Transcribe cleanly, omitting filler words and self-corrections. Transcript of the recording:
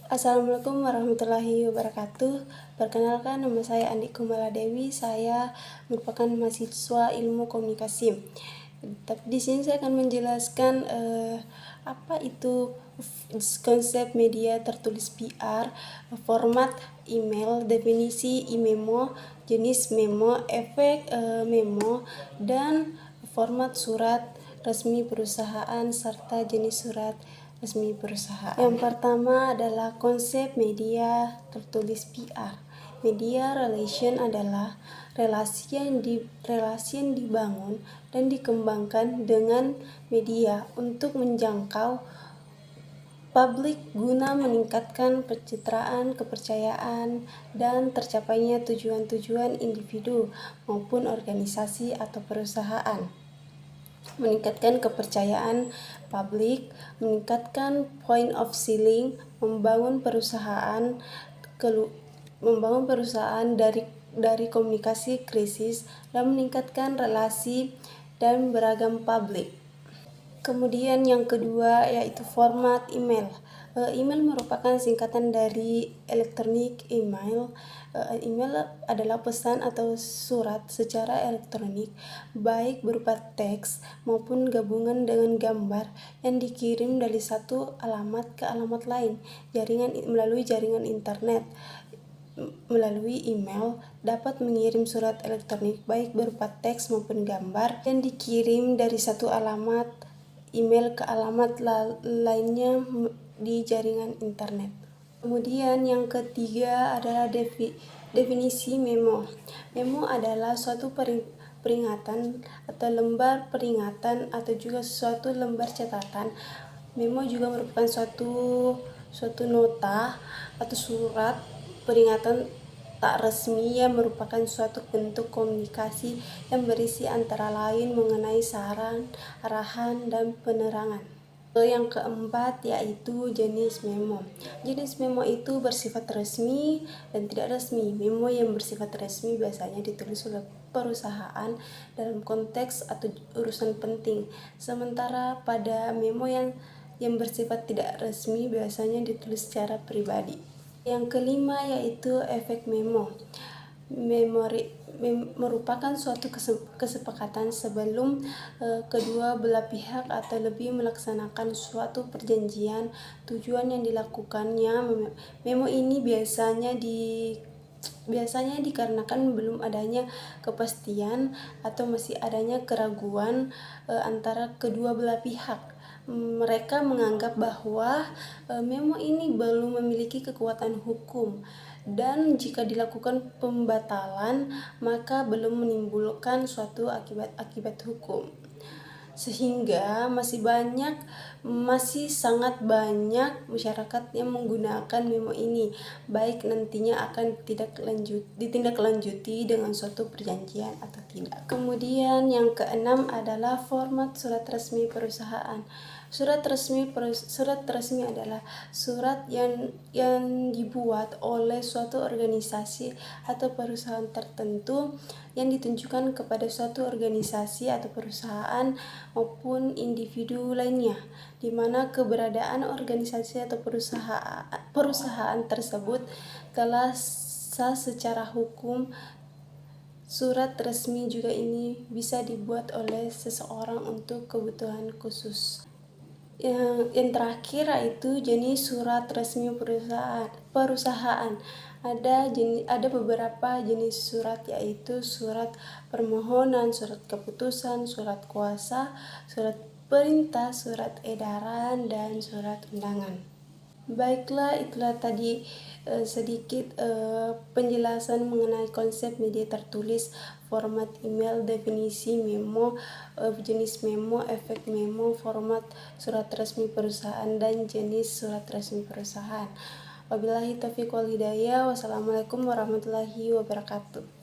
Assalamualaikum warahmatullahi wabarakatuh. Perkenalkan, nama saya Andi Kumala Dewi. Saya merupakan mahasiswa Ilmu Komunikasi. Tapi di sini saya akan menjelaskan apa itu konsep media tertulis PR, format email, definisi e-memo, jenis memo, efek memo, dan format surat resmi perusahaan serta jenis surat resmi perusahaan. Yang pertama adalah konsep media tertulis PR. Media relation adalah relasi yang dibangun dan dikembangkan dengan media untuk menjangkau publik guna meningkatkan pencitraan, kepercayaan, dan tercapainya tujuan-tujuan individu maupun organisasi atau perusahaan. Meningkatkan kepercayaan publik, meningkatkan point of selling, membangun perusahaan dari komunikasi krisis, dan meningkatkan relasi dan beragam publik. Kemudian yang kedua yaitu format email. Email merupakan singkatan dari elektronik email. Email adalah pesan atau surat secara elektronik, baik berupa teks maupun gabungan dengan gambar yang dikirim dari satu alamat ke alamat lain melalui jaringan internet. Melalui email dapat mengirim surat elektronik baik berupa teks maupun gambar yang dikirim dari satu alamat email ke alamat lainnya di jaringan internet. Kemudian yang ketiga adalah definisi memo. Memo adalah suatu peringatan atau lembar peringatan atau juga suatu lembar catatan. Memo juga merupakan suatu nota atau surat peringatan tak resmi yang merupakan suatu bentuk komunikasi yang berisi antara lain mengenai saran, arahan, dan penerangan. Yang keempat yaitu jenis memo. Jenis memo itu bersifat resmi dan tidak resmi. Memo yang bersifat resmi biasanya ditulis oleh perusahaan dalam konteks atau urusan penting. Sementara pada memo yang bersifat tidak resmi biasanya ditulis secara pribadi. Yang kelima yaitu efek memo. Merupakan suatu kesepakatan sebelum kedua belah pihak atau lebih melaksanakan suatu perjanjian tujuan yang dilakukannya. Memo ini biasanya dikarenakan belum adanya kepastian atau masih adanya keraguan antara kedua belah pihak. Mereka menganggap bahwa memo ini belum memiliki kekuatan hukum dan jika dilakukan pembatalan maka belum menimbulkan suatu akibat hukum. Sehingga masih sangat banyak masyarakat yang menggunakan memo ini, baik nantinya akan ditindaklanjuti dengan suatu perjanjian atau tidak. Kemudian yang keenam adalah format surat resmi perusahaan. Surat resmi adalah surat yang dibuat oleh suatu organisasi atau perusahaan tertentu yang ditunjukkan kepada suatu organisasi atau perusahaan maupun individu lainnya, di mana keberadaan organisasi atau perusahaan tersebut telah sah secara hukum. Surat resmi juga ini bisa dibuat oleh seseorang untuk kebutuhan khusus. Yang terakhir yaitu jenis surat resmi perusahaan. Ada beberapa jenis surat yaitu surat permohonan, surat keputusan, surat kuasa, surat perintah, surat edaran, dan surat undangan. Baiklah, itulah tadi sedikit penjelasan mengenai konsep media tertulis, format email, definisi memo, jenis memo, efek memo, format surat resmi perusahaan, dan jenis surat resmi perusahaan. Wabillahi taufiq wal hidayah. Wassalamualaikum warahmatullahi wabarakatuh.